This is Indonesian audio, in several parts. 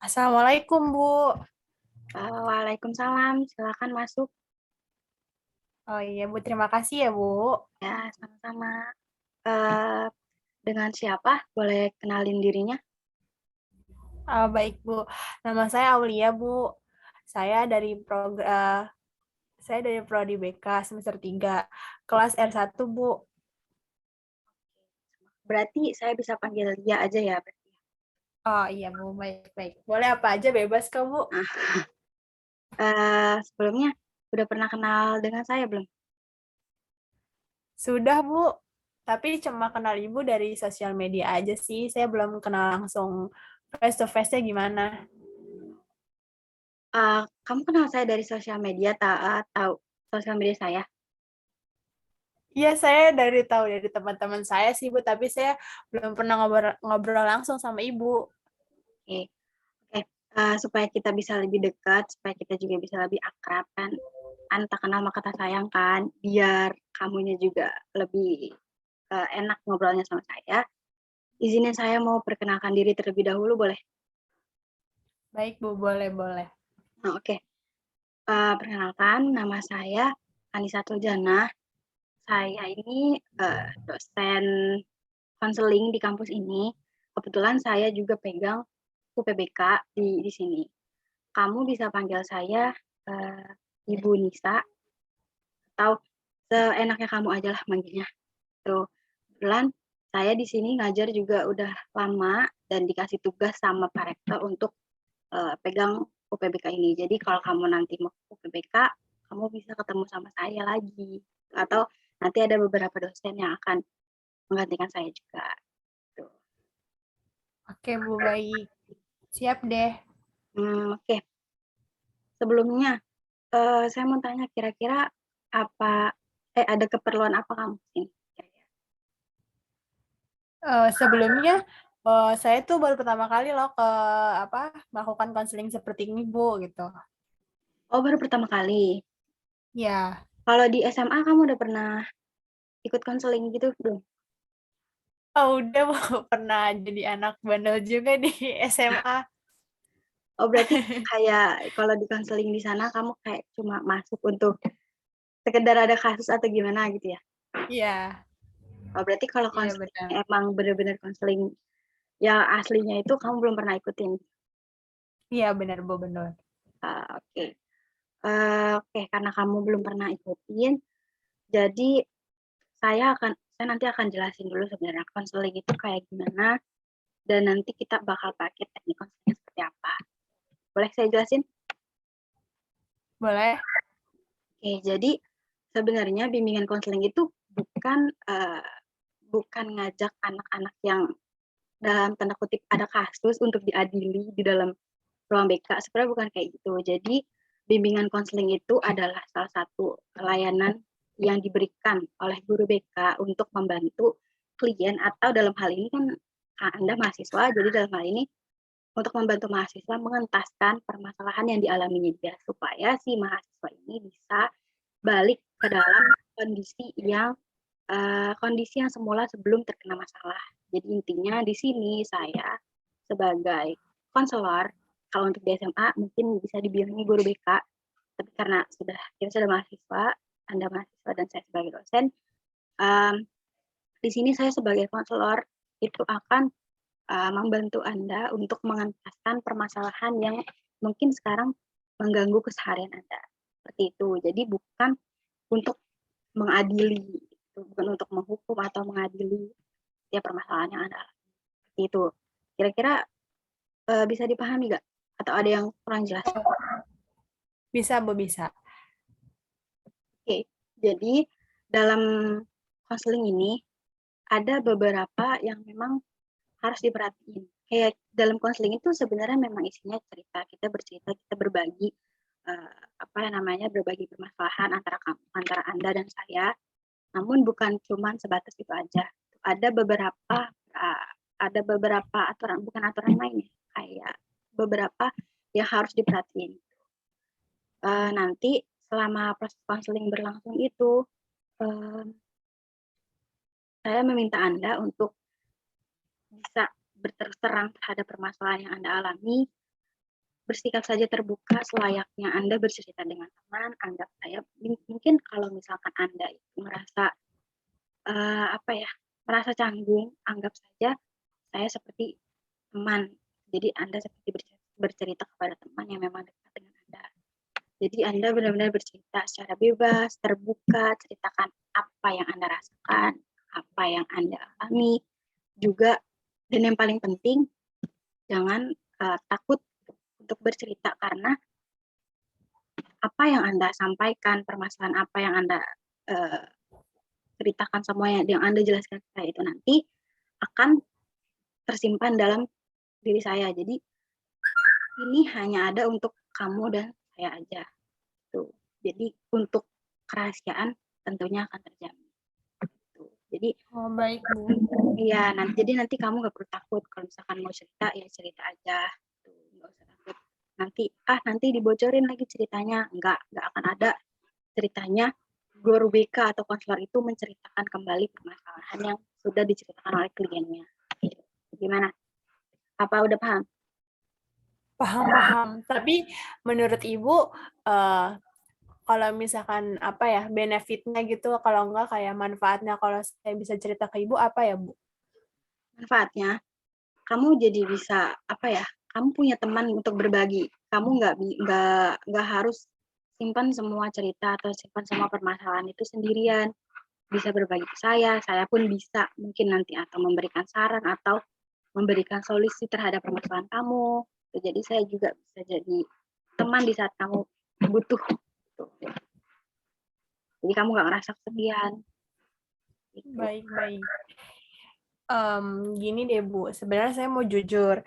Assalamualaikum, Bu. Waalaikumsalam, silakan masuk. Oh iya, Bu. Terima kasih ya, Bu. Ya, sama-sama. Eh, dengan siapa? Boleh kenalin dirinya? Baik, Bu. Nama saya Aulia, Bu. Saya dari saya dari Prodi BK semester 3, kelas R1, Bu. Berarti saya bisa panggil dia aja ya, berarti. Oh iya, Bu. Baik-baik. Boleh apa aja bebas kok, Bu. Nah, sebelumnya udah pernah kenal dengan saya belum? Sudah, Bu. Tapi cuma kenal Ibu dari sosial media aja sih. Saya belum kenal langsung face to face-nya gimana. Kamu kenal saya dari sosial media, tahu sosial media saya? Iya, saya tahu dari teman-teman saya sih, Bu. Tapi saya belum pernah ngobrol langsung sama Ibu. Oke, oke. Supaya kita bisa lebih dekat, supaya kita juga bisa lebih akrab kan. Tak kenal maka tak sayang kan. Biar kamunya juga lebih enak ngobrolnya sama saya. Izinin saya mau perkenalkan diri terlebih dahulu, boleh? Baik, Bu. Boleh. Nah, oke. Perkenalkan, nama saya Anissa Tuljana. Saya ini dosen konseling di kampus ini. Kebetulan saya juga pegang UPBK di sini. Kamu bisa panggil saya uh, Ibu Nisa atau seenaknya kamu aja lah manggilnya. Tuh, kebetulan saya di sini ngajar juga udah lama dan dikasih tugas sama Pak Rektor untuk pegang UPBK ini. Jadi kalau kamu nanti mau UPBK, kamu bisa ketemu sama saya lagi. Atau nanti ada beberapa dosen yang akan menggantikan saya juga. Tuh. Oke, Bu, baik. Siap deh. Oke. Sebelumnya, saya mau tanya kira-kira apa, ada keperluan apa kamu sini? Sebelumnya, saya tuh baru pertama kali loh apa melakukan konseling seperti ini, Bu, gitu. Oh, baru pertama kali. Ya, Kalau di SMA kamu udah pernah ikut konseling gitu belum? oh udah, Bu, pernah jadi anak bandel juga di SMA. Oh, berarti kayak kalau di konseling di sana kamu kayak cuma masuk untuk sekedar ada kasus atau gimana gitu ya? Iya, Oh, berarti kalau iya konseling benar. emang bener-bener konseling yang aslinya itu kamu belum pernah ikutin. Iya benar, Bu, benar. Oke. Oke, karena kamu belum pernah ikutin, jadi saya nanti akan jelasin dulu sebenarnya konseling itu kayak gimana, dan nanti kita bakal pakai teknik konseling seperti apa. Boleh saya jelasin? Boleh? Oke, jadi sebenarnya bimbingan konseling itu bukan bukan ngajak anak-anak yang dalam tanda kutip ada kasus untuk diadili di dalam ruang BK. Sebenarnya bukan kayak gitu. Jadi bimbingan konseling itu adalah salah satu layanan yang diberikan oleh guru BK untuk membantu klien, atau dalam hal ini kan Anda mahasiswa, jadi dalam hal ini untuk membantu mahasiswa mengentaskan permasalahan yang dialaminya dia, supaya si mahasiswa ini bisa balik ke dalam kondisi yang semula sebelum terkena masalah. Jadi intinya di sini saya sebagai konselor, kalau untuk di SMA mungkin bisa dibilangi guru BK, tapi karena kita sudah mahasiswa, Anda mahasiswa dan saya sebagai dosen, um, di sini saya sebagai konselor itu akan membantu Anda untuk mengentaskan permasalahan yang mungkin sekarang mengganggu keseharian Anda. Seperti itu. Jadi bukan untuk mengadili, bukan untuk menghukum atau mengadili ya permasalahan yang ada. Seperti itu. Kira-kira bisa dipahami nggak? Atau ada yang kurang jelas? Bisa, Bu, bisa. Oke, jadi dalam konseling ini ada beberapa yang memang harus diperhatiin. Kayak dalam konseling itu sebenarnya memang isinya cerita, kita bercerita, kita berbagi apa yang namanya berbagi permasalahan antara Anda dan saya. Namun bukan cuma sebatas itu aja. Ada beberapa uh, ada beberapa aturan, bukan aturan main ya, kayak beberapa yang harus diperhatiin. Nanti selama proses konseling berlangsung itu, uh, saya meminta Anda untuk bisa berterus terang terhadap permasalahan yang Anda alami, bersikap saja terbuka selayaknya Anda bercerita dengan teman. Anggap saya mungkin kalau misalkan Anda itu merasa merasa canggung, anggap saja saya seperti teman. Jadi Anda seperti bercerita kepada teman yang memang dekat dengan Anda. Jadi Anda benar-benar bercerita secara bebas, terbuka, ceritakan apa yang Anda rasakan, apa yang Anda alami, juga dan yang paling penting jangan takut untuk bercerita karena apa yang Anda sampaikan, permasalahan apa yang Anda ceritakan semuanya, yang Anda jelaskan ke saya itu nanti akan tersimpan dalam diri saya. Jadi ini hanya ada untuk kamu dan saya aja. Tuh. Jadi untuk kerahasiaan tentunya akan terjamin. Tuh. Jadi baik Bu. iya, nanti kamu gak perlu takut kalau misalkan mau cerita ya cerita aja. Tuh, gak usah takut. Nanti dibocorin lagi ceritanya. Enggak akan ada ceritanya. Guru BK atau konselor itu menceritakan kembali permasalahan yang sudah diceritakan oleh kliennya. Gimana? Apa udah paham? Paham. Tapi menurut Ibu, kalau misalkan benefitnya gitu, kalau enggak kayak manfaatnya kalau saya bisa cerita ke Ibu apa ya Bu? Manfaatnya, kamu jadi bisa kamu punya teman untuk berbagi. Kamu nggak harus simpan semua cerita atau simpan semua permasalahan itu sendirian. Bisa berbagi ke saya pun bisa mungkin nanti atau memberikan saran atau memberikan solusi terhadap permasalahan kamu. Jadi saya juga bisa jadi teman di saat kamu butuh. Jadi kamu nggak ngerasa kesepian. Gitu. Baik. Gini deh Bu, sebenarnya saya mau jujur.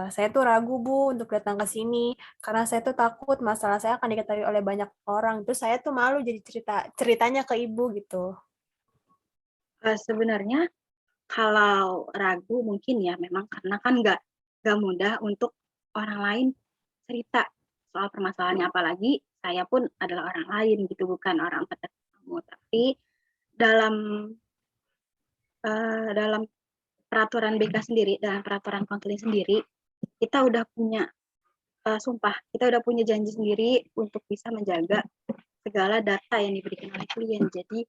Saya tuh ragu Bu untuk datang ke sini karena saya tuh takut masalah saya akan diketahui oleh banyak orang. Terus saya tuh malu jadi ceritanya ke Ibu gitu. Sebenarnya kalau ragu mungkin ya memang karena kan nggak mudah untuk orang lain cerita soal permasalahannya, apalagi saya pun adalah orang lain gitu, bukan orang terdekat kamu. Tapi dalam dalam peraturan BK sendiri, dalam peraturan konseling sendiri, kita udah punya sumpah, kita udah punya janji sendiri untuk bisa menjaga segala data yang diberikan oleh klien. Jadi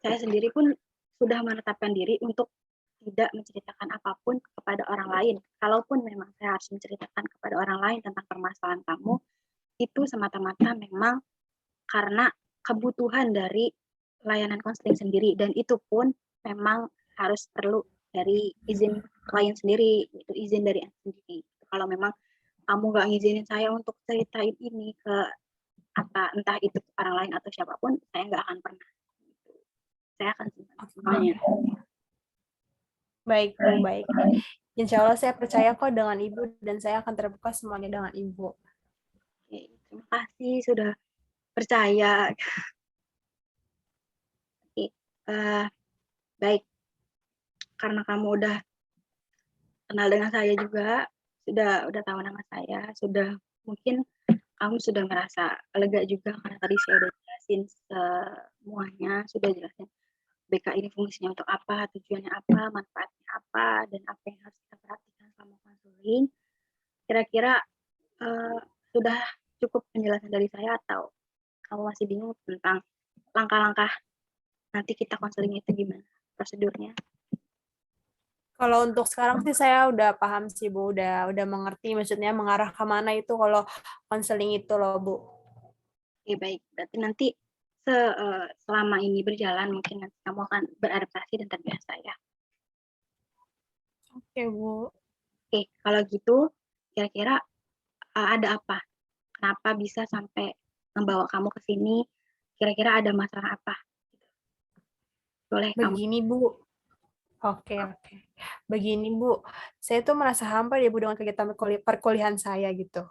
saya sendiri pun sudah menetapkan diri untuk tidak menceritakan apapun kepada orang lain. Kalaupun memang saya harus menceritakan kepada orang lain tentang permasalahan kamu, itu semata-mata memang karena kebutuhan dari layanan konseling sendiri, dan itu pun memang harus perlu dari izin klien sendiri, itu izin dari anda sendiri. Kalau memang kamu nggak ngizinin saya untuk ceritain ini ke entah itu orang lain atau siapapun, saya nggak akan pernah. Saya akan simpan semuanya. Baik Bu, baik. Insya Allah saya percaya kok dengan Ibu dan saya akan terbuka semuanya dengan Ibu. Oke, terima kasih sudah percaya. Oke, baik. Karena kamu udah kenal dengan saya juga, udah tahu nama saya, sudah mungkin kamu sudah merasa lega juga karena tadi saya udah jelasin semuanya, sudah jelasin BK ini fungsinya untuk apa, tujuannya apa, manfaatnya apa, dan apa yang harus kita perhatikan selama konseling. Kira-kira sudah cukup penjelasan dari saya atau kamu masih bingung tentang langkah-langkah nanti kita konseling itu gimana prosedurnya? Kalau untuk sekarang sih saya udah paham sih Bu, udah mengerti maksudnya mengarah ke mana itu kalau konseling itu loh Bu. Oke, baik. Berarti nanti selama ini berjalan mungkin nanti kamu akan beradaptasi dan terbiasa ya. Oke Bu. Oke, kalau gitu kira-kira ada apa? Kenapa bisa sampai membawa kamu ke sini? Kira-kira ada masalah apa? Boleh kamu Begini Bu. Oke. Begini Bu, saya tuh merasa hampa ya Bu dengan kegiatan perkuliahan saya gitu.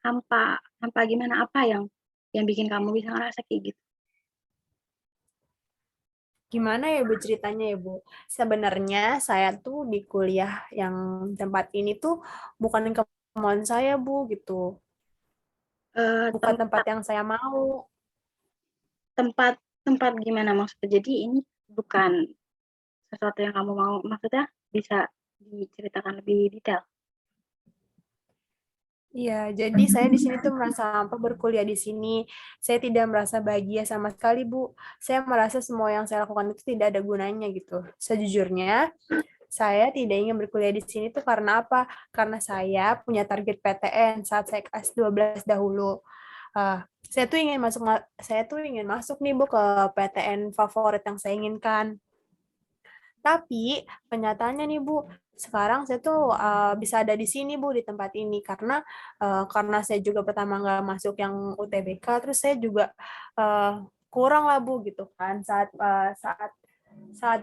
hampa gimana, apa yang bikin kamu bisa ngerasa kayak gitu? Gimana ya Bu ceritanya ya Bu? Sebenarnya saya tuh di kuliah yang tempat ini tuh bukan kemauan saya Bu gitu. Bukan tempat Tempat yang saya mau. tempat tempat gimana maksudnya? Jadi ini bukan sesuatu yang kamu mau, maksudnya bisa diceritakan lebih detail? Iya, jadi saya di sini tuh merasa hampa berkuliah di sini. Saya tidak merasa bahagia sama sekali, Bu. Saya merasa semua yang saya lakukan itu tidak ada gunanya gitu. Sejujurnya, saya tidak ingin berkuliah di sini tuh karena apa? Karena saya punya target PTN saat saya kelas 12 dahulu. Saya tuh ingin masuk nih Bu ke PTN favorit yang saya inginkan. Tapi kenyataannya nih Bu, sekarang saya tuh bisa ada di sini Bu di tempat ini karena saya juga pertama nggak masuk yang UTBK, terus saya juga eh, kurang lah Bu gitu kan saat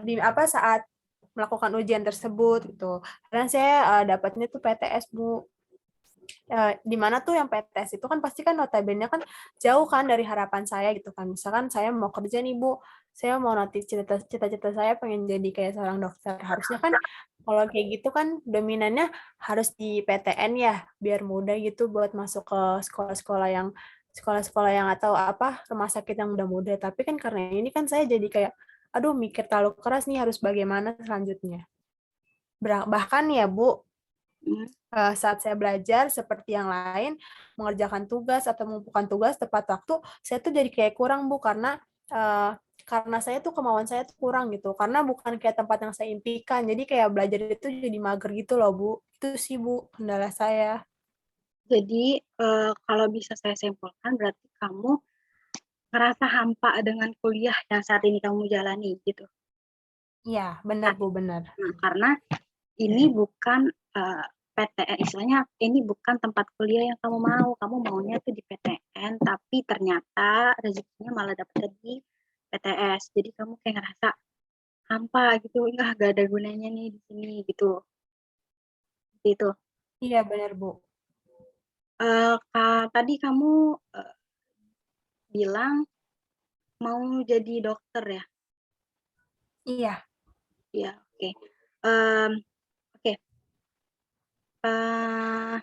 di apa saat melakukan ujian tersebut gitu. Karena saya dapatnya tuh PTS Bu. Di mana tuh yang PTS itu kan pasti kan notabene kan jauh kan dari harapan saya gitu kan. Misalkan saya mau kerja nih Bu, saya mau nanti cita-cita saya pengen jadi kayak seorang dokter. Harusnya kan kalau kayak gitu kan dominannya harus di PTN ya, biar mudah gitu buat masuk ke sekolah-sekolah yang atau apa rumah sakit yang mudah-mudah. Tapi kan karena ini kan saya jadi kayak aduh mikir terlalu keras nih harus bagaimana selanjutnya. Bahkan ya Bu, Hmm. saat saya belajar seperti yang lain, mengerjakan tugas atau mengumpulkan tugas tepat waktu, saya tuh jadi kayak kurang Bu karena saya tuh kemauan saya tuh kurang gitu. Karena bukan kayak tempat yang saya impikan. Jadi kayak belajar itu jadi mager gitu loh Bu. Itu sih Bu kendala saya. Jadi, kalau bisa saya simpulkan berarti kamu ngerasa hampa dengan kuliah yang saat ini kamu jalani gitu. Iya, benar Bu, benar. Nah, karena ini bukan PTN, istilahnya ini bukan tempat kuliah yang kamu mau. Kamu maunya tuh di PTN, tapi ternyata rezekinya malah dapet di PTS. Jadi kamu kayak ngerasa hampa gitu, enggak gak ada gunanya nih di sini gitu. Seperti itu. Iya, benar Bu. Tadi kamu eh, bilang mau jadi dokter ya? Iya. Iya, oke. Em, oke. Eh,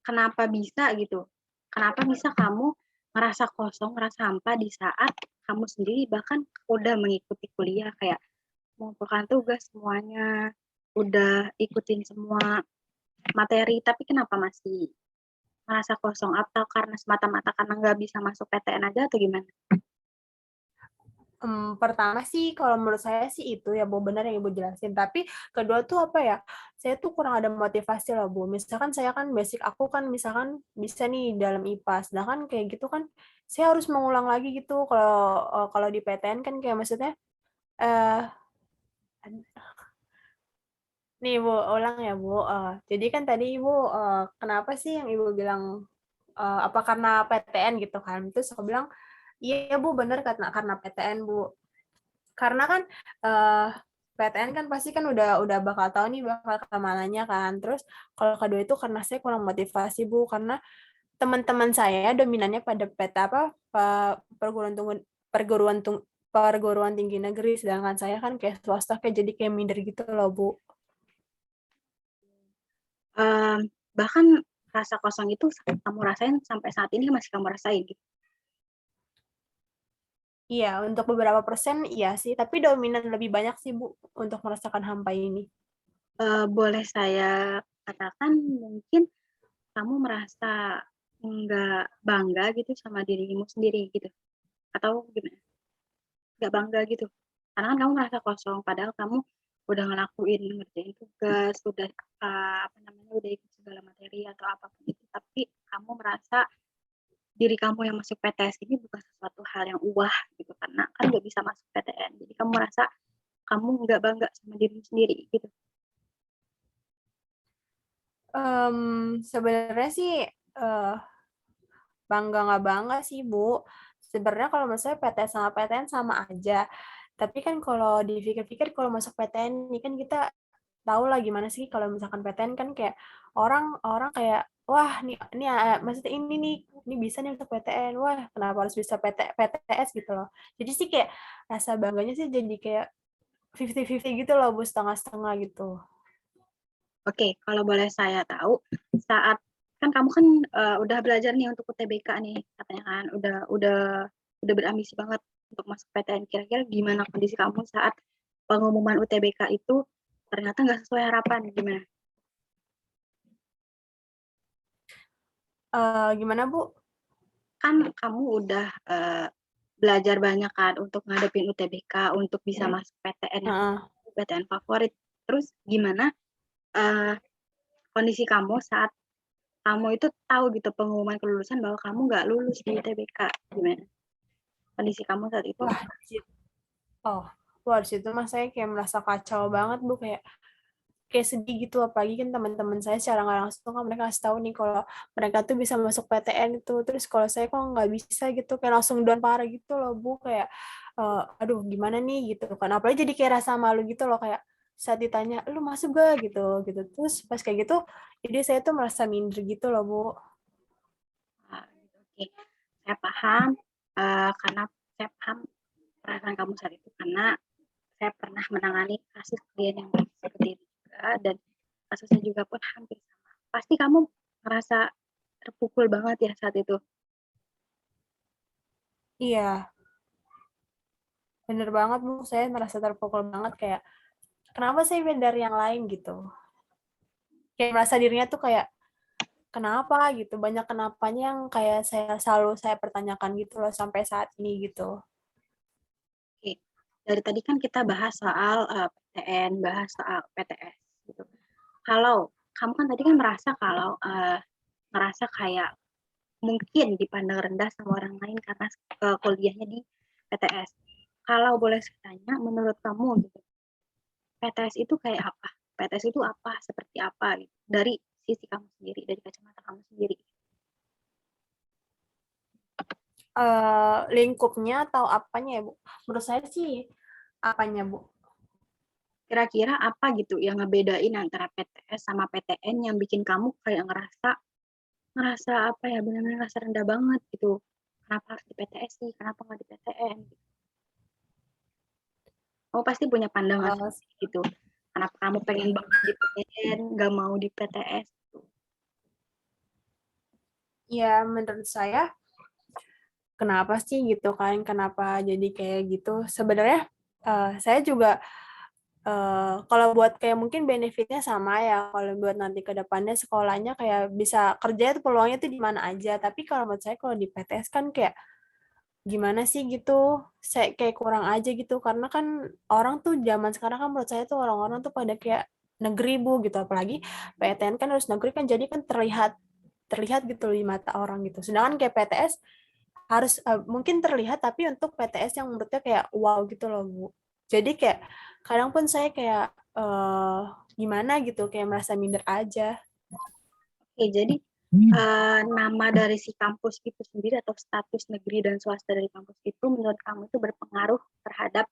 Kenapa bisa gitu? Kenapa bisa kamu ngerasa kosong, ngerasa hampa di saat kamu sendiri bahkan udah mengikuti kuliah kayak mengumpulkan tugas semuanya, udah ikutin semua materi, tapi kenapa masih ngerasa kosong? Atau karena semata-mata karena nggak bisa masuk PTN aja atau gimana? Pertama sih kalau menurut saya sih itu ya Bu benar yang Ibu jelasin. Tapi kedua tuh apa ya? Saya tuh kurang ada motivasi loh Bu. Misalkan saya kan basic aku kan misalkan bisa nih dalam IPA. Sedangkan kayak gitu kan saya harus mengulang lagi gitu. Kalau di PTN kan kayak maksudnya eh nih Bu ulang ya Bu. Jadi kan tadi Ibu kenapa sih yang Ibu bilang apa karena PTN gitu kan? Terus aku bilang iya Bu benar karena PTN Bu. Karena kan eh PTN kan pasti kan udah bakal tahu nih bakal kemananya kan. Terus kalau kedua itu karena saya kurang motivasi Bu karena teman-teman saya dominannya pada PT apa perguruan tinggi perguruan tung- perguruan tinggi negeri sedangkan saya kan kayak swasta kayak jadi kayak minder gitu loh Bu. Em, Bahkan rasa kosong itu kamu rasain sampai saat ini masih kamu rasain gitu. Iya, untuk beberapa persen iya sih, tapi dominan lebih banyak sih Bu untuk merasakan hampa ini. Boleh saya katakan mungkin kamu merasa nggak bangga gitu sama dirimu sendiri gitu atau gimana, nggak bangga gitu karena kan kamu merasa kosong padahal kamu udah ngelakuin ngerjain tugas udah apa namanya udah ikut segala materi atau apapun itu tapi kamu merasa diri kamu yang masuk PTS ini bukan sesuatu hal yang wah gitu karena kan nggak bisa masuk PTN jadi kamu merasa kamu nggak bangga sama dirimu sendiri gitu. Sebenarnya sih eh, bangga nggak bangga sih Bu. Sebenarnya kalau menurut saya PTN sama PTN sama aja. Tapi kan kalau dipikir-pikir kalau masuk PTN ini kan kita tahu lah gimana sih kalau misalkan PTN kan kayak orang-orang kayak wah nih maksudnya ini bisa nih masuk PTN. Wah, kenapa harus bisa PTS gitu loh. Jadi sih kayak rasa bangganya sih jadi kayak 50-50 gitu loh Bu, setengah-setengah gitu. Oke, kalau boleh saya tahu, saat kan kamu kan udah belajar nih untuk UTBK nih, katanya kan udah berambisi banget untuk masuk PTN. Kira-kira gimana kondisi kamu saat pengumuman UTBK itu ternyata nggak sesuai harapan, gimana? Gimana Bu? Kan kamu udah belajar banyak kan untuk ngadepin UTBK, untuk bisa masuk PTN yang Heeh. PTN favorit. Terus gimana eh, kondisi kamu saat kamu itu tahu gitu pengumuman kelulusan bahwa kamu nggak lulus di UTBK? Gimana kondisi kamu saat itu? Wah, oh, wah di situ mah saya kayak merasa kacau banget Bu, kayak sedih gitu, apalagi kan teman-teman saya secara nggak langsung kan mereka kasih tahu nih kalau mereka tuh bisa masuk PTN itu, terus kalau saya kok nggak bisa gitu, kayak langsung down parah gitu loh Bu, kayak aduh gimana nih gitu kan, apalagi jadi kayak rasa malu gitu loh, kayak saat ditanya lu masuk gak gitu gitu, terus pas kayak gitu jadi saya tuh merasa minder gitu loh Bu. Nah, gitu. Oke, saya paham karena saya paham perasaan kamu saat itu karena saya pernah menangani kasus klien yang seperti itu juga dan kasusnya juga pun hampir sama. Pasti kamu merasa terpukul banget ya saat itu. Iya, bener banget Bu, saya merasa terpukul banget, kayak kenapa saya beda dari yang lain gitu, kayak merasa dirinya tuh kayak kenapa gitu, banyak kenapanya yang kayak saya selalu saya pertanyakan gitu loh sampai saat ini gitu. Oke, dari tadi kan kita bahas soal PTN, bahas soal PTS gitu. Kalau kamu kan tadi kan merasa kalau merasa kayak mungkin dipandang rendah sama orang lain karena kuliahnya di PTS. Kalau boleh saya tanya, menurut kamu gitu, PTS itu kayak apa? PTS itu apa? Seperti apa? Gitu? Dari sisi kamu sendiri, dari kacamata kamu sendiri. Lingkupnya atau apanya ya Bu? Menurut saya sih apanya Bu? Kira-kira apa gitu yang ngebedain antara PTS sama PTN yang bikin kamu kayak ngerasa ngerasa apa ya, benar-benar ngerasa rendah banget gitu. Kenapa harus di PTS sih? Kenapa nggak di PTN? Kamu pasti punya pandangan Eh, sendiri gitu. Kenapa kamu pengen banget di PTN, nggak mau di PTS? ya menurut saya kenapa sih gitu kan, kenapa jadi kayak gitu sebenarnya. Saya juga kalau buat kayak mungkin benefitnya sama ya, kalau buat nanti ke depannya sekolahnya kayak bisa kerja itu peluangnya tuh di mana aja, tapi kalau menurut saya kalau di PTS kan kayak gimana sih gitu, saya kayak kurang aja gitu, karena kan orang tuh zaman sekarang kan menurut saya tuh orang-orang tuh pada kayak negeri Bu gitu, apalagi PTN kan harus negeri kan, jadi kan terlihat terlihat gitu di mata orang gitu, sedangkan kayak PTS harus mungkin terlihat tapi untuk PTS yang menurutnya kayak wow gitu loh Bu, jadi kayak kadang pun saya kayak gimana gitu, kayak merasa minder aja. Oke, jadi nama dari si kampus itu sendiri atau status negeri dan swasta dari kampus itu menurut kamu itu berpengaruh terhadap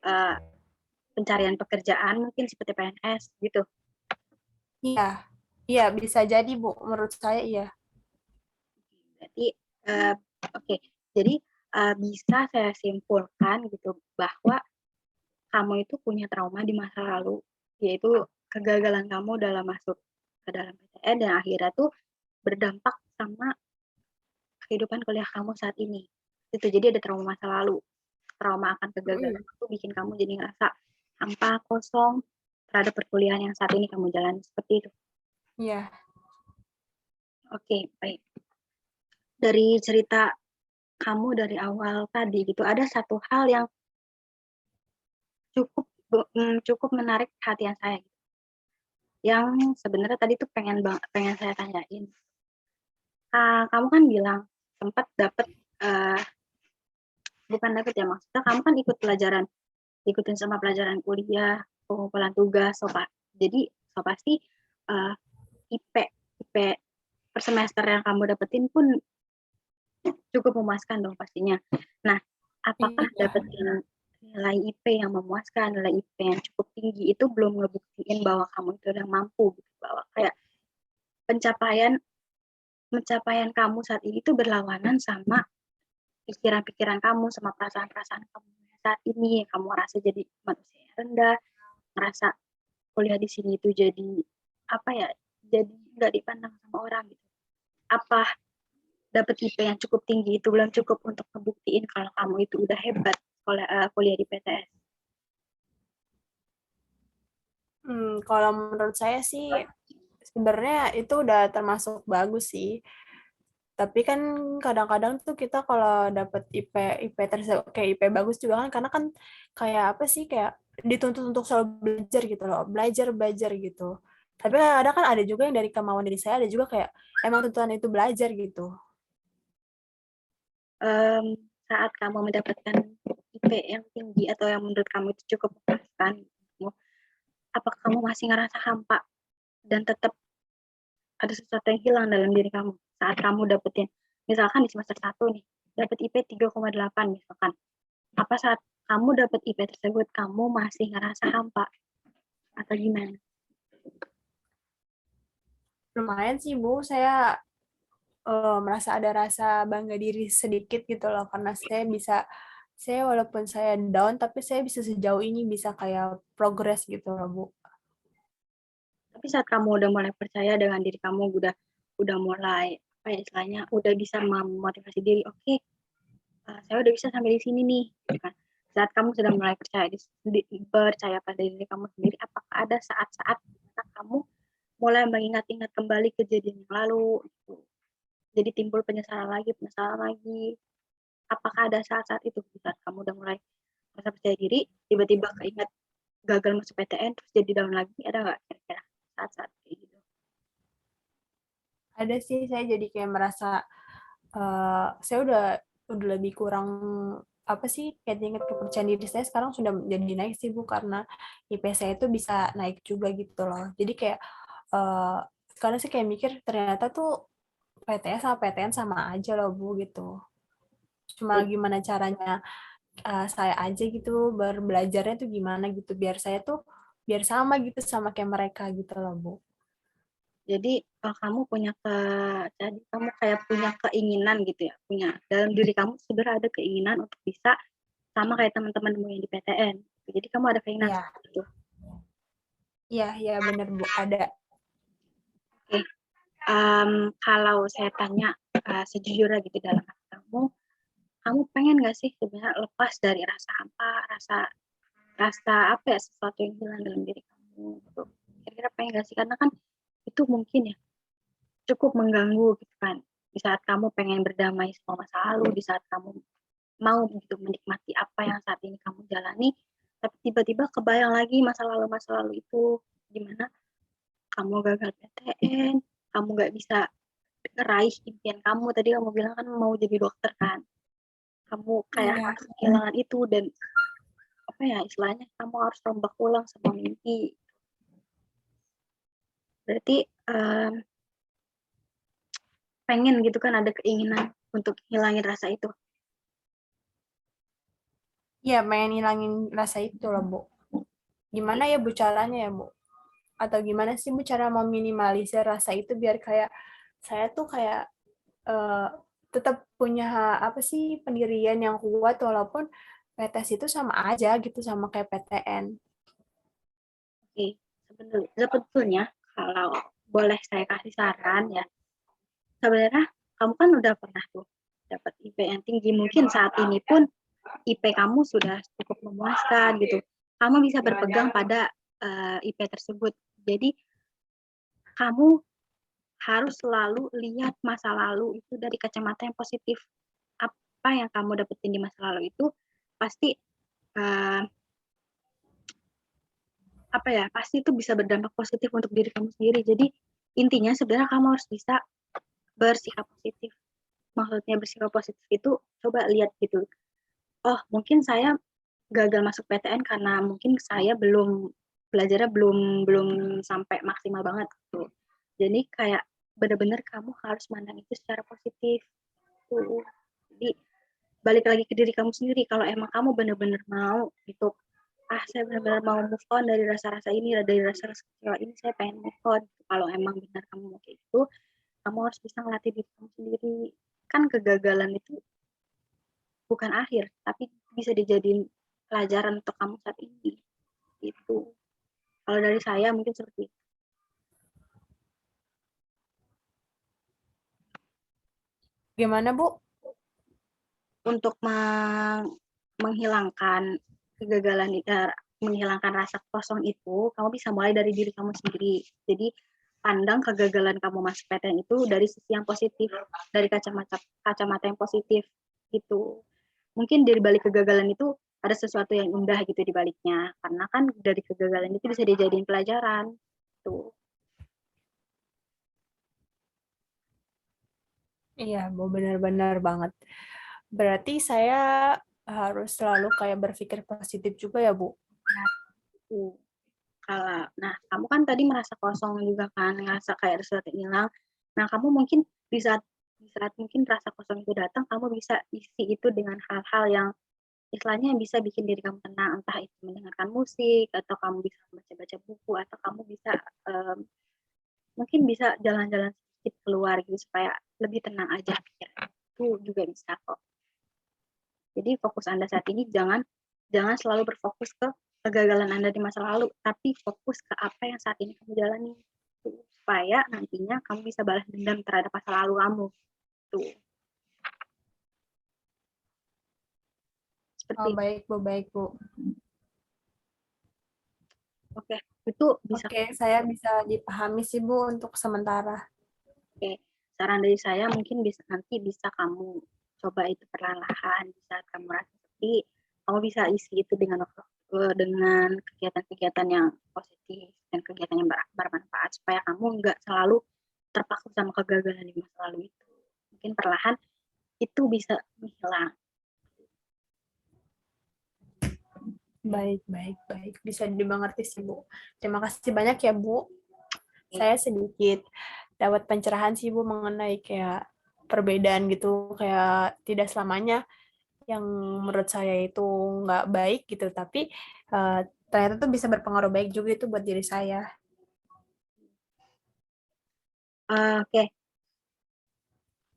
eh, pencarian pekerjaan mungkin seperti PNS gitu. Iya, iya bisa jadi Bu, menurut saya iya. Berarti uh, oke, okay. Jadi bisa saya simpulkan gitu bahwa kamu itu punya trauma di masa lalu, yaitu kegagalan kamu dalam masuk ke dalam PTN dan akhirnya tuh berdampak sama kehidupan kuliah kamu saat ini. Itu jadi ada trauma masa lalu, trauma akan kegagalan Mm-mm. itu bikin kamu jadi ngerasa hampa, kosong terhadap perkuliahan yang saat ini kamu jalani seperti itu. Iya. Oke, baik. Dari cerita kamu dari awal tadi gitu, ada satu hal yang cukup cukup menarik perhatian saya gitu. Yang sebenarnya tadi tuh pengen saya tanyain. Kamu kan bilang sempat dapat uh, bukan dapat ya, maksudnya kamu kan ikut pelajaran, ikutin sama pelajaran kuliah, pengumpulan tugas, jadi so pasti uh, IP IP per semester yang kamu dapetin pun cukup memuaskan dong pastinya. Nah, apakah Iya. dapetin nilai IP yang memuaskan, nilai IP yang cukup tinggi itu belum ngebuktiin bahwa kamu itu udah mampu gitu, bahwa kayak pencapaian pencapaian kamu saat ini tuh berlawanan sama pikiran-pikiran kamu, sama perasaan-perasaan kamu saat ini. Kamu merasa jadi manusia yang rendah, merasa kuliah di sini itu jadi apa ya, jadi nggak dipandang sama orang gitu. Apa dapat IP yang cukup tinggi itu belum cukup untuk ngebuktiin kalau kamu itu udah hebat kuliah di PTS? Kalau menurut saya sih sebenarnya itu udah termasuk bagus sih. Tapi kan kadang-kadang tuh kita kalau dapet IP tersebut kayak IP bagus juga kan karena kan kayak apa sih kayak dituntut untuk selalu belajar gitu loh, belajar belajar gitu. Tapi kadang kan ada juga yang dari kemauan diri saya ada juga kayak emang tuntutan itu belajar gitu. Em, Saat kamu mendapatkan IP yang tinggi atau yang menurut kamu itu cukup memuaskan, apakah kamu masih ngerasa hampa dan tetap ada sesuatu yang hilang dalam diri kamu saat kamu dapetin, misalkan di semester 1 nih, dapat IP 3,8 misalkan. Apa saat kamu dapat IP tersebut kamu masih ngerasa hampa atau gimana? Lumayan sih Bu, saya merasa ada rasa bangga diri sedikit gitu loh karena saya walaupun saya down tapi saya bisa sejauh ini bisa kayak progress gitu loh Bu. Tapi saat kamu udah mulai percaya dengan diri kamu, udah mulai apa ya istilahnya, udah bisa memotivasi diri, oke, okay, saya udah bisa sampai di sini nih, gitu kan. Saat kamu sudah mulai percaya pada diri kamu sendiri, apakah ada saat-saat dimana kamu mulai mengingat-ingat kembali kejadian yang lalu, gitu. Jadi timbul penyesalan lagi. Apakah ada saat-saat itu saat kamu udah mulai merasa percaya diri, tiba-tiba keinget gagal masuk PTN terus jadi down lagi, ada nggak kira-kira saat-saat kayak gitu? Ada sih saya jadi kayak merasa saya udah lebih kurang apa sih kayak tingkat kepercayaan diri saya sekarang sudah jadi naik sih Bu karena IP saya itu bisa naik juga gitu loh. Jadi kayak eh karena sih kayak mikir ternyata tuh PTS sama PTN sama aja loh Bu gitu. Cuma gimana caranya saya aja gitu belajarnya tuh gimana gitu biar sama gitu sama kayak mereka gitu loh Bu. Jadi kamu jadi kamu kayak punya keinginan gitu ya, punya dalam diri kamu sebenarnya ada keinginan untuk bisa sama kayak teman-temanmu yang di PTN. Jadi kamu ada keinginan Iya, seperti itu. iya, iya bener Bu ada. Oke, kalau saya tanya sejujurnya gitu dalam hati kamu pengen nggak sih sebenarnya lepas dari rasa hampa, rasa rasa apa ya, sesuatu yang hilang dalam diri kamu gitu. Kira-kira pengen nggak sih? Karena kan itu mungkin ya cukup mengganggu gitu kan. Di saat kamu pengen berdamai sama masa lalu, di saat kamu mau gitu menikmati apa yang saat ini kamu jalani, tapi tiba-tiba kebayang lagi masa lalu itu gimana kamu gagal PTN, kamu nggak bisa raih impian kamu. Tadi kamu bilang kan mau jadi dokter kan. Kamu kayak Iya. harus kehilangan itu dan apa ya istilahnya kamu harus rombak ulang sama mimpi. Berarti pengen gitu kan ada keinginan untuk hilangin rasa itu. Iya, pengen hilangin rasa itu loh, Bu. Gimana ya Bu caranya ya, Bu? Atau gimana sih Bu cara meminimalisir rasa itu biar kayak saya tuh kayak eh, tetap punya apa sih pendirian yang kuat walaupun PTS itu sama aja gitu sama kayak PTN. Oke, sebetulnya kalau boleh saya kasih saran ya, sebenarnya kamu kan udah pernah tuh dapat IP yang tinggi, mungkin saat ini pun IP kamu sudah cukup memuaskan gitu. Kamu bisa berpegang pada IP tersebut. Jadi kamu harus selalu lihat masa lalu itu dari kacamata yang positif. Apa yang kamu dapetin di masa lalu itu pasti uh, apa ya pasti itu bisa berdampak positif untuk diri kamu sendiri. Jadi intinya sebenarnya kamu harus bisa bersikap positif. Maksudnya bersikap positif itu coba lihat gitu. Oh mungkin saya gagal masuk PTN karena mungkin saya belajarnya belum belum sampai maksimal banget gitu. Jadi kayak benar-benar kamu harus mandang itu secara positif. Tuh. Jadi balik lagi ke diri kamu sendiri. Kalau emang kamu benar-benar mau gitu, saya benar-benar mau move on dari rasa-rasa ini, dari rasa-rasa kecewa ini, saya pengen move on. Kalau emang benar kamu mau kayak itu, kamu harus bisa ngelatih diri kamu sendiri. Kan kegagalan itu bukan akhir, tapi bisa dijadiin pelajaran untuk kamu saat ini. Itu. Kalau dari saya mungkin seperti itu. Gimana Bu? Untuk menghilangkan kegagalan, menghilangkan rasa kosong itu, kamu bisa mulai dari diri kamu sendiri. Jadi pandang kegagalan kamu masuk PTN itu dari sisi yang positif, dari kacamata yang positif gitu. Mungkin dari balik kegagalan itu ada sesuatu yang indah gitu di baliknya, karena kan dari kegagalan itu bisa dijadiin pelajaran tuh. Iya, Bu, benar-benar banget. Berarti saya harus selalu kayak berpikir positif juga ya, Bu. Nah, itu. Nah, kamu kan tadi merasa kosong juga kan, ngerasa kayak ada sesuatu yang hilang. Nah, kamu mungkin di saat mungkin rasa kosong itu datang, kamu bisa isi itu dengan hal-hal yang istilahnya yang bisa bikin diri kamu tenang, entah itu mendengarkan musik, atau kamu bisa baca-baca buku, atau kamu bisa mungkin bisa jalan-jalan sedikit keluar gitu supaya lebih tenang aja pikiran. Itu juga bisa kok. Jadi fokus Anda saat ini jangan selalu berfokus ke kegagalan Anda di masa lalu, tapi fokus ke apa yang saat ini kamu jalani. Supaya nantinya kamu bisa balas dendam terhadap masa lalu kamu. Tuh. Oh, Seperti baik, Bu, baik, Bu. oke, itu bisa. Oke, saya bisa dipahami sih, Bu, untuk sementara. Oke, saran dari saya mungkin nanti bisa kamu coba itu perlahan-lahan di saat kamu rasa sepi, kamu bisa isi itu dengan kegiatan-kegiatan yang positif dan kegiatan yang bermanfaat supaya kamu nggak selalu terpaku sama kegagalan di masa lalu itu. Mungkin perlahan itu bisa menghilang. Baik, baik, baik. Bisa dimengerti sih, Bu. Terima kasih banyak ya, Bu. Oke. Saya sedikit dapat pencerahan sih, Bu, mengenai kayak perbedaan gitu, kayak tidak selamanya yang menurut saya itu nggak baik gitu, tapi ternyata tuh bisa berpengaruh baik juga itu buat diri saya. Oke,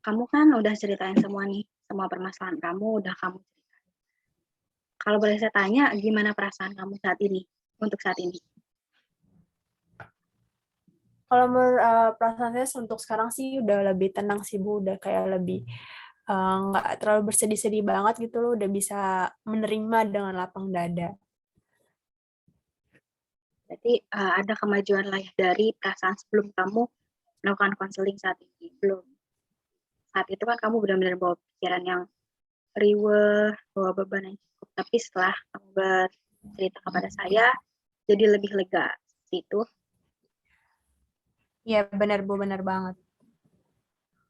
kamu kan udah ceritain semua nih, semua permasalahan kamu udah kamu ceritain. Kalau boleh saya tanya, gimana perasaan kamu saat ini, untuk saat ini? Kalau perasaan saya untuk sekarang sih udah lebih tenang sih, Bu, udah kayak lebih nggak terlalu bersedih-sedih banget gitu loh, udah bisa menerima dengan lapang dada. Berarti ada kemajuan lah ya dari perasaan sebelum kamu melakukan konseling saat ini. Belum. Saat itu kan kamu benar-benar bawa pikiran yang riweh, bawa beban yang cukup. Tapi setelah kamu bercerita kepada saya, jadi lebih lega. Itu. Iya, benar, Bu, benar banget.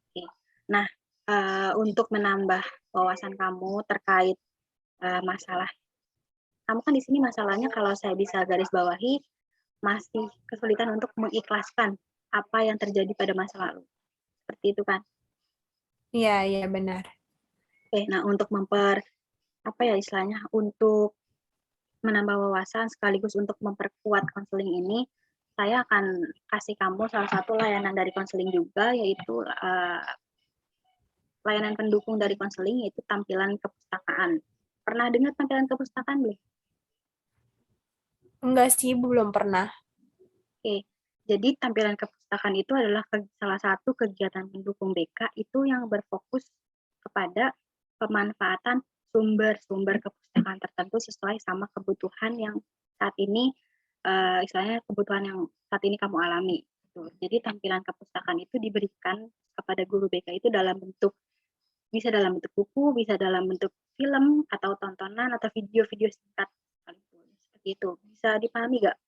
Oke. Nah, untuk menambah wawasan kamu terkait masalah, kamu kan di sini masalahnya kalau saya bisa garis bawahi, masih kesulitan untuk mengikhlaskan apa yang terjadi pada masa lalu. Seperti itu kan? Iya, iya, benar. Oke, nah untuk apa ya istilahnya, untuk menambah wawasan sekaligus untuk memperkuat konseling ini, saya akan kasih kamu salah satu layanan dari konseling juga, yaitu layanan pendukung dari konseling, yaitu tampilan kepustakaan. Pernah dengar tampilan kepustakaan belum? Enggak sih, Bu, belum pernah. Oke, jadi tampilan kepustakaan itu adalah salah satu kegiatan pendukung BK itu yang berfokus kepada pemanfaatan sumber-sumber kepustakaan tertentu sesuai sama kebutuhan yang saat ini, istilahnya kebutuhan yang saat ini kamu alami. Jadi tampilan kepustakaan itu diberikan kepada guru BK itu bisa dalam bentuk buku, bisa dalam bentuk film atau tontonan atau video-video singkat sekalipun. Seperti itu. Bisa dipahami nggak?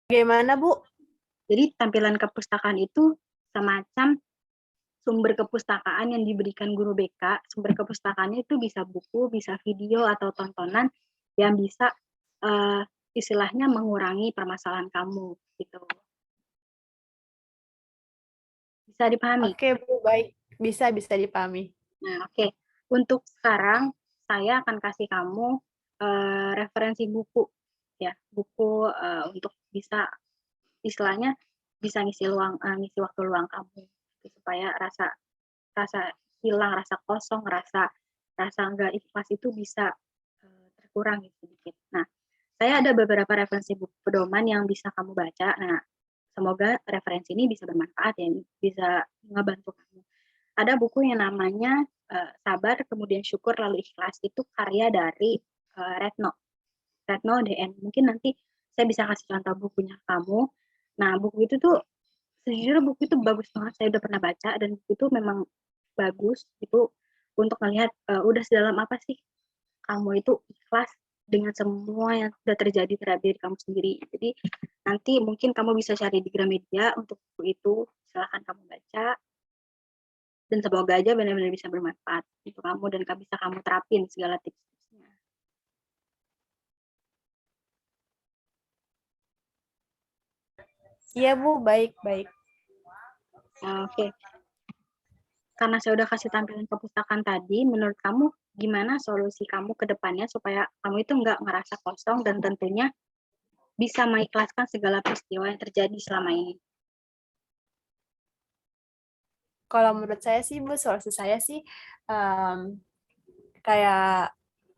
Bagaimana, Bu? Jadi tampilan kepustakaan itu semacam sumber kepustakaan yang diberikan guru BK. Sumber kepustakaannya itu bisa buku, bisa video atau tontonan yang bisa istilahnya mengurangi permasalahan kamu gitu. Bisa dipahami? Oke, Bu, baik. Bisa, bisa dipahami. Nah, oke. Untuk sekarang saya akan kasih kamu referensi buku ya, buku untuk bisa istilahnya bisa ngisi waktu luang kamu gitu, supaya rasa rasa hilang, rasa kosong, rasa rasa nggak ikhlas itu bisa terkurang gitu sedikit. Nah, saya ada beberapa referensi buku pedoman yang bisa kamu baca. Nah, semoga referensi ini bisa bermanfaat ya, bisa ngebantu kamu. Ada buku yang namanya Sabar, kemudian Syukur, lalu Ikhlas. Itu karya dari Retno DN. Mungkin nanti Saya bisa kasih contoh bukunya kamu. Nah, buku itu tuh sejujurnya buku itu bagus banget. Saya udah pernah baca dan buku itu memang bagus itu untuk melihat udah sedalam apa sih kamu itu ikhlas dengan semua yang sudah terjadi terhadap diri kamu sendiri. Jadi nanti mungkin kamu bisa cari di Gramedia untuk buku itu. Silahkan kamu baca dan semoga aja benar-benar bisa bermanfaat untuk kamu dan bisa kamu terapin segala tips-tipsnya. Iya Bu, baik-baik. Oke, karena saya udah kasih tampilan perpustakaan tadi, menurut kamu gimana solusi kamu ke depannya supaya kamu itu nggak ngerasa kosong dan tentunya bisa mengikhlaskan segala peristiwa yang terjadi selama ini? Kalau menurut saya sih Bu, solusi saya sih em, kayak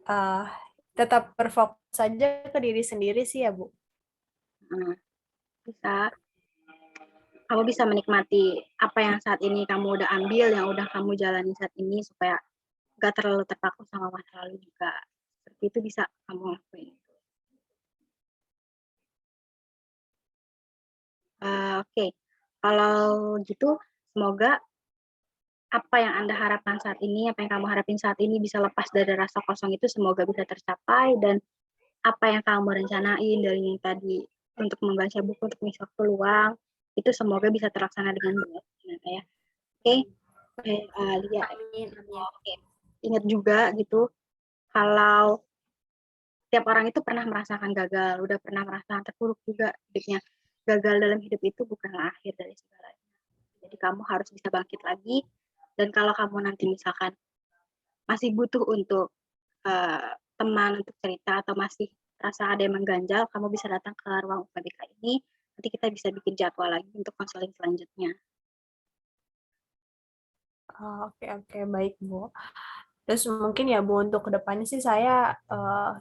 eh, tetap berfokus saja ke diri sendiri sih ya Bu. Nah, bisa kamu bisa menikmati apa yang saat ini kamu udah ambil, yang udah kamu jalani saat ini supaya gak terlalu terpaku sama masa lalu juga. Seperti itu bisa kamu lakuin. Oke, kalau gitu semoga apa yang Anda harapkan saat ini, apa yang kamu harapin saat ini bisa lepas dari rasa kosong itu semoga bisa tercapai dan apa yang kamu rencanain dari yang tadi untuk membaca buku untuk mengisi waktu luang itu semoga bisa terlaksana dengan baik. Ya. Oke, Lia. Amin, amin. Oke. Ingat juga gitu kalau setiap orang itu pernah merasakan gagal, udah pernah merasakan terpuruk juga hidupnya. Gagal dalam hidup itu bukanlah akhir dari segalanya. Jadi kamu harus bisa bangkit lagi. Dan kalau kamu nanti misalkan masih butuh untuk teman untuk cerita atau masih rasa ada yang mengganjal, kamu bisa datang ke ruang UPBK ini. Nanti kita bisa bikin jadwal lagi untuk konseling selanjutnya. Oh, oke, oke, baik Bu. Terus mungkin ya Bu untuk kedepannya sih saya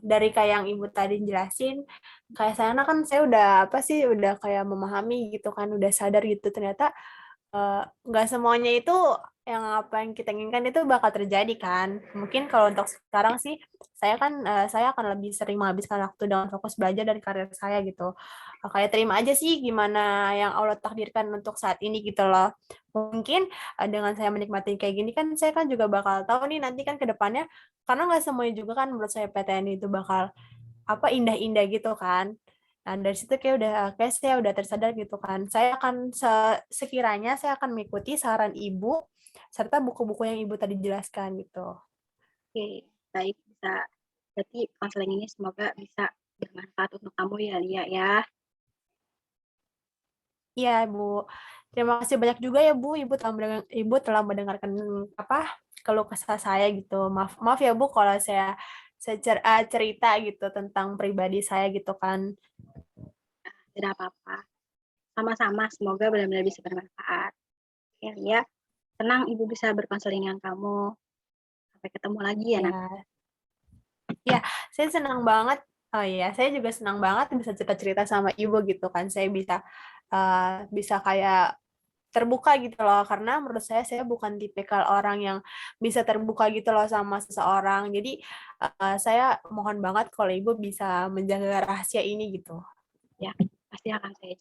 dari kayak yang Ibu tadi jelasin, kayak saya kan saya udah apa sih udah kayak memahami gitu kan, udah sadar gitu ternyata nggak semuanya itu yang apa yang kita inginkan itu bakal terjadi kan. Mungkin kalau untuk sekarang sih saya akan lebih sering menghabiskan waktu dengan fokus belajar dari karir saya gitu. Kayak terima aja sih gimana yang Allah takdirkan untuk saat ini gitu loh. Mungkin dengan saya menikmati kayak gini kan saya kan juga bakal tahu nih nanti kan ke depannya karena nggak semuanya juga kan menurut saya PTN itu bakal apa indah-indah gitu kan. Nah, dari situ kayak saya udah tersadar gitu kan. Saya akan sekiranya saya akan mengikuti saran Ibu serta buku-buku yang Ibu tadi jelaskan gitu. Oke, baik bisa. Berarti konseling ini semoga bisa bermanfaat untuk kamu ya, Lia ya. Iya, Bu. Terima kasih banyak juga ya, Bu. Ibu telah mendengarkan apa keluh kesah saya gitu. Maaf, maaf ya, Bu, kalau saya cerita gitu tentang pribadi saya gitu kan. Tidak apa-apa. Sama-sama, semoga benar-benar bisa bermanfaat. Ya, Lia. Tenang, Ibu bisa berkonseling dengan kamu. Sampai ketemu lagi ya nanti. Ya, ya, saya senang banget. Oh iya, saya juga senang banget bisa cerita-cerita sama Ibu gitu kan. Saya bisa kayak terbuka gitu loh karena menurut saya bukan tipikal orang yang bisa terbuka gitu loh sama seseorang. Jadi saya mohon banget kalau Ibu bisa menjaga rahasia ini gitu. Ya, pasti akan saya